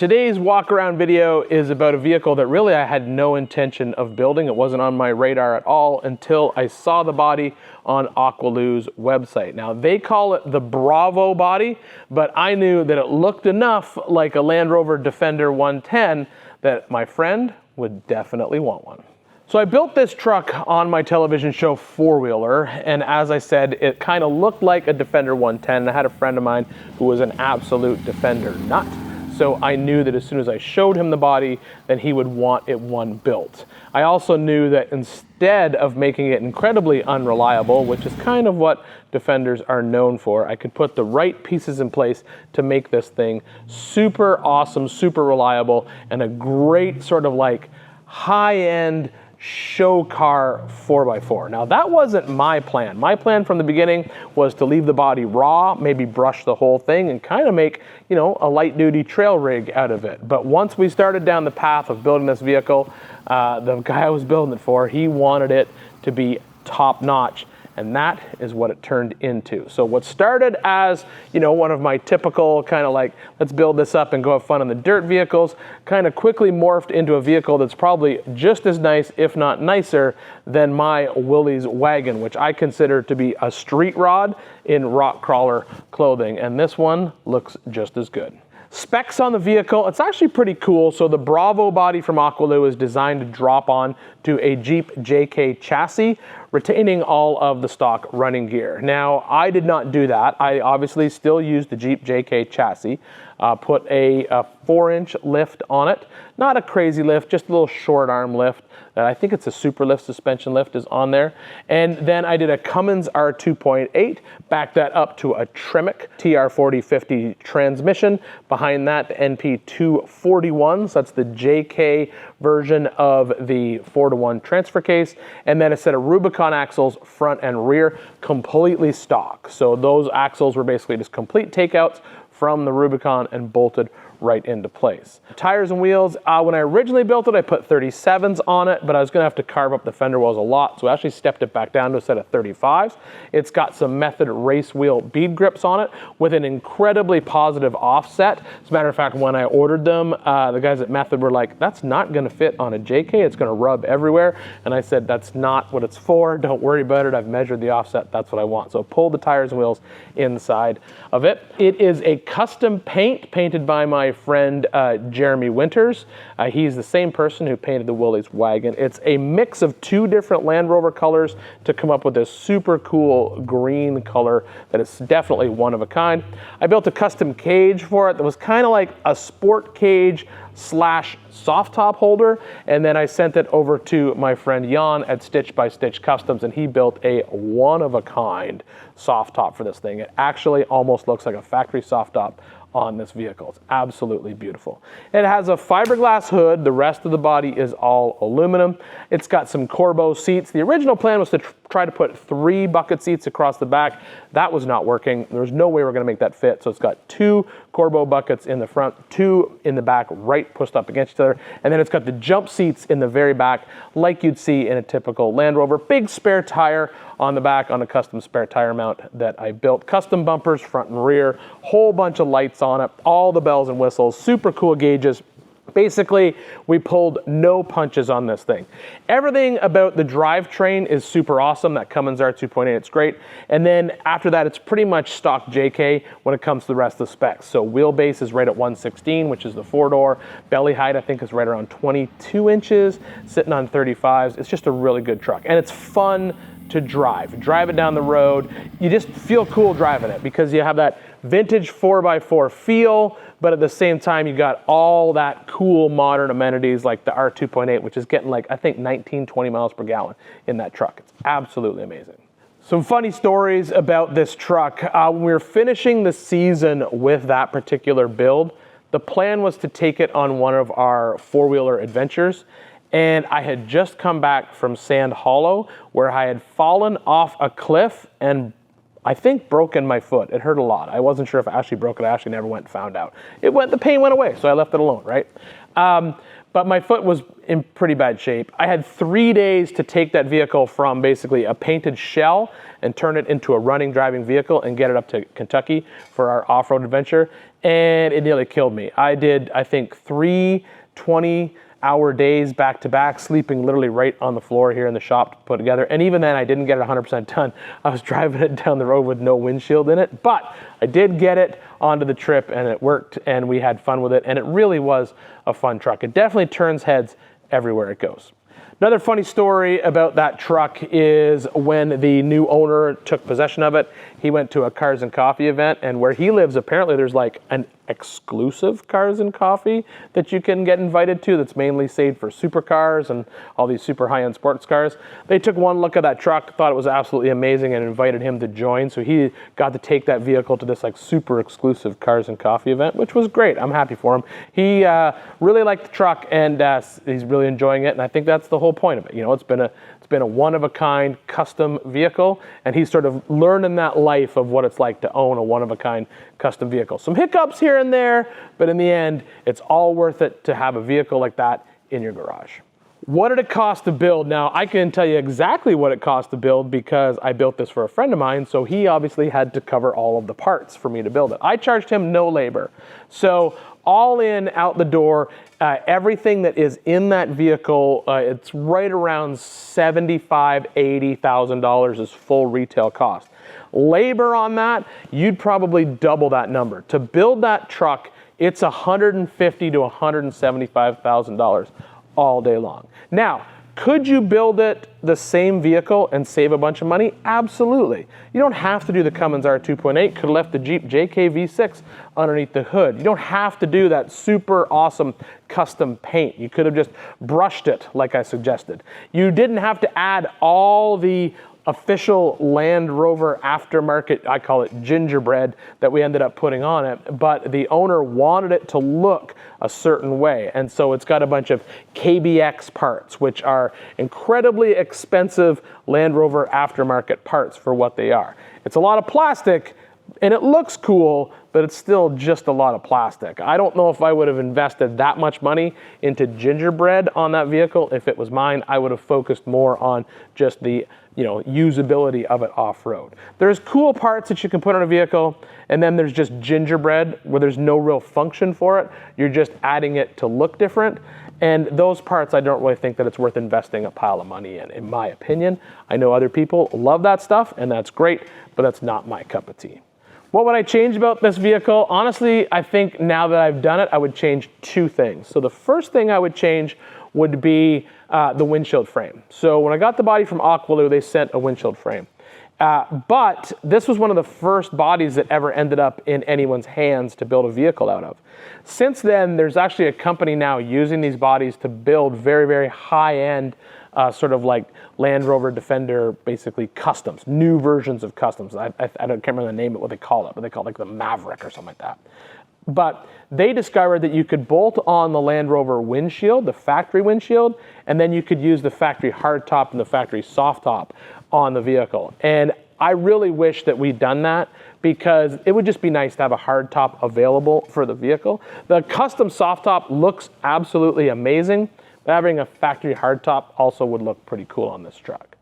Today's walk around video is about a vehicle that really I had no intention of building. It wasn't on my radar at all until I saw the body on Aqualu's website. Now they call it the Bravo body, but I knew that it looked enough like a Land Rover Defender 110 that my friend would definitely want one. So I built this truck on my television show Four Wheeler, and as I said, it kind of looked like a Defender 110. I had a friend of mine who was an absolute Defender nut. So I knew that as soon as I showed him the body, then he would want it one built. I also knew that instead of making it incredibly unreliable, which is kind of what Defenders are known for, I could put the right pieces in place to make this thing super awesome, super reliable, and a great sort of like high-end show car 4x4. Now that wasn't my plan. My plan from the beginning was to leave the body raw, maybe brush the whole thing and kind of make, you know, a light duty trail rig out of it. But once we started down the path of building this vehicle, the guy I was building it for, he wanted it to be top notch. And that is what it turned into. So what started as, you know, one of my typical kind of like, let's build this up and go have fun on the dirt vehicles, kind of quickly morphed into a vehicle that's probably just as nice, if not nicer, than my Willys wagon, which I consider to be a street rod in rock crawler clothing. And this one looks just as good. Specs on the vehicle, it's actually pretty cool. So the Bravo body from Aqualu is designed to drop on to a Jeep JK chassis, retaining all of the stock running gear. Now, I did not do that. I obviously still used the Jeep JK chassis, put a 4-inch lift on it. Not a crazy lift, just a little short arm lift. I think it's a super lift suspension lift is on there. And then I did a Cummins R2.8, backed that up to a Tremec TR4050 transmission. Behind that, the NP241, so that's the JK version of the 4-to-1 transfer case. And then a set of Rubicon axles, front and rear, completely stock. So those axles were basically just complete takeouts from the Rubicon and bolted right into place. Tires and wheels, when I originally built it, I put 37s on it, but I was gonna have to carve up the fender wells a lot, so I actually stepped it back down to a set of 35s. It's got some Method race wheel bead grips on it with an incredibly positive offset. As a matter of fact, when I ordered them, the guys at Method were like, that's not gonna fit on a JK, it's gonna rub everywhere. And I said, that's not what it's for, don't worry about it, I've measured the offset, that's what I want. So pull the tires and wheels inside of it. It is a custom paint painted by my friend Jeremy Winters. He's the same person who painted the Willys wagon. It's a mix of two different Land Rover colors to come up with this super cool green color that is definitely one of a kind. I built a custom cage for it that was kind of like a sport cage slash soft top holder, and then I sent it over to my friend Jan at Stitch by Stitch Customs, and he built a one-of-a-kind soft top for this thing. It actually almost looks like a factory soft top on this vehicle. It's absolutely beautiful. It has a fiberglass hood. The rest of the body is all aluminum. It's got some Corbeau seats. The original plan was to try to put 3 bucket seats across the back. That was not working. There's no way we're gonna make that fit. So it's got 2 Corbeau buckets in the front, 2 in the back, right pushed up against each other. And then it's got the jump seats in the very back, like you'd see in a typical Land Rover. Big spare tire on the back on a custom spare tire mount that I built. Custom bumpers, front and rear, whole bunch of lights on it, all the bells and whistles, super cool gauges. Basically, we pulled no punches on this thing. Everything about the drivetrain is super awesome. That Cummins R2.8, it's great. And then after that, it's pretty much stock JK when it comes to the rest of the specs. So wheelbase is right at 116, which is the 4-door. Belly height, I think, is right around 22 inches, sitting on 35s. It's just a really good truck. And it's fun to drive it down the road. You just feel cool driving it because you have that vintage 4x4 feel, but at the same time, you got all that cool modern amenities like the R2.8, which is getting like, I think 19, 20 miles per gallon in that truck. It's absolutely amazing. Some funny stories about this truck. When we were finishing the season with that particular build, the plan was to take it on one of our 4-wheeler adventures. And I had just come back from Sand Hollow where I had fallen off a cliff and I think broken my foot. It hurt a lot. I wasn't sure if I actually broke it. I actually never went and found out. The pain went away, so I left it alone, right? But my foot was in pretty bad shape. I had 3 days to take that vehicle from basically a painted shell and turn it into a running, driving vehicle and get it up to Kentucky for our off-road adventure. and it nearly killed me. I did, I think, 3 20-hour days back to back, sleeping literally right on the floor here in the shop to put together. And even then, I didn't get it 100% done. I was driving it down the road with no windshield in it, but I did get it onto the trip, and it worked, and we had fun with it, and it really was a fun truck. It definitely turns heads everywhere it goes. Another funny story about that truck is when the new owner took possession of it, he went to a Cars and Coffee event, and where he lives, apparently there's like an exclusive Cars and Coffee that you can get invited to that's mainly saved for supercars and all these super high-end sports cars. They took one look at that truck, thought it was absolutely amazing, and invited him to join. So he got to take that vehicle to this like super exclusive Cars and Coffee event, which was great. I'm happy for him. He really liked the truck, and he's really enjoying it. And I think that's the whole point of it. You know, it's been a one-of-a-kind custom vehicle, and he's sort of learning that life of what it's like to own a one-of-a-kind custom vehicle. Some hiccups here and there, but in the end, it's all worth it to have a vehicle like that in your garage. What did it cost to build? Now, I can tell you exactly what it cost to build because I built this for a friend of mine, so he obviously had to cover all of the parts for me to build it. I charged him no labor. So all in, out the door, everything that is in that vehicle, it's right around $75,000, $80,000 is full retail cost. Labor on that, you'd probably double that number. To build that truck, it's $150,000 to $175,000 all day long. Now, could you build it the same vehicle and save a bunch of money? Absolutely. You don't have to do the Cummins R2.8. Could have left the Jeep JK V6 underneath the hood. You don't have to do that super awesome custom paint. You could have just brushed it like I suggested. You didn't have to add all the official Land Rover aftermarket, I call it gingerbread, that we ended up putting on it, but the owner wanted it to look a certain way, and so it's got a bunch of KBX parts, which are incredibly expensive Land Rover aftermarket parts for what they are. It's a lot of plastic, and it looks cool, but it's still just a lot of plastic. I don't know if I would have invested that much money into gingerbread on that vehicle. If it was mine, I would have focused more on just the usability of it off-road. There's cool parts that you can put on a vehicle, and then there's just gingerbread where there's no real function for it. You're just adding it to look different. And those parts, I don't really think that it's worth investing a pile of money in my opinion. I know other people love that stuff, and that's great, but that's not my cup of tea. What would I change about this vehicle? Honestly, I think now that I've done it, I would change 2 things. So the first thing I would change would be the windshield frame. So when I got the body from Aqualu, they sent a windshield frame. But this was one of the first bodies that ever ended up in anyone's hands to build a vehicle out of. Since then, there's actually a company now using these bodies to build very, very high-end sort of like Land Rover Defender, basically customs, new versions of customs. I can't remember the name of what they call it, but they call it like the Maverick or something like that. But they discovered that you could bolt on the Land Rover windshield, the factory windshield, and then you could use the factory hardtop and the factory soft top on the vehicle. And I really wish that we'd done that because it would just be nice to have a hardtop available for the vehicle. The custom soft top looks absolutely amazing, but having a factory hardtop also would look pretty cool on this truck.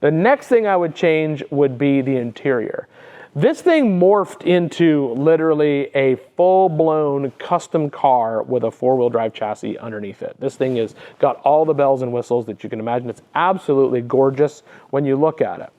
The next thing I would change would be the interior. This thing morphed into literally a full-blown custom car with a 4-wheel drive chassis underneath it. This thing has got all the bells and whistles that you can imagine. It's absolutely gorgeous when you look at it.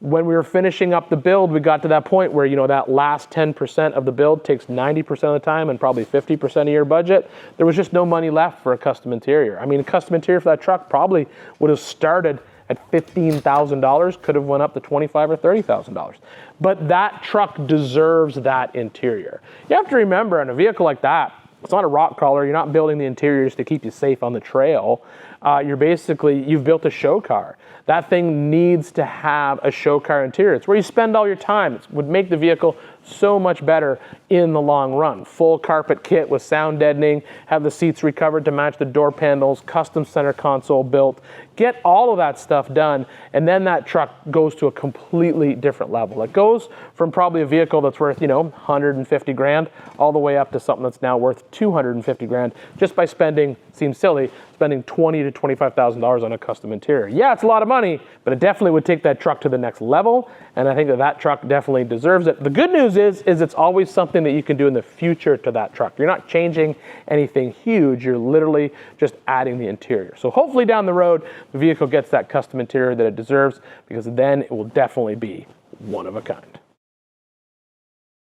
When we were finishing up the build, we got to that point where, that last 10% of the build takes 90% of the time and probably 50% of your budget. There was just no money left for a custom interior. I mean, a custom interior for that truck probably would have started at $15,000, could have went up to $25,000 or $30,000. But that truck deserves that interior. You have to remember, in a vehicle like that, it's not a rock crawler. You're not building the interiors to keep you safe on the trail. You've built a show car. That thing needs to have a show car interior. It's where you spend all your time. It would make the vehicle so much better in the long run. Full carpet kit with sound deadening, have the seats recovered to match the door panels, custom center console built. Get all of that stuff done, and then that truck goes to a completely different level. It goes from probably a vehicle that's worth, 150 grand all the way up to something that's now worth 250 grand just by spending, seems silly, spending 20 to to $25,000 on a custom interior. Yeah, it's a lot of money, but it definitely would take that truck to the next level, and I think that that truck definitely deserves it. The good news is it's always something that you can do in the future to that truck. You're not changing anything huge, you're literally just adding the interior. So hopefully down the road, the vehicle gets that custom interior that it deserves, because then it will definitely be one of a kind.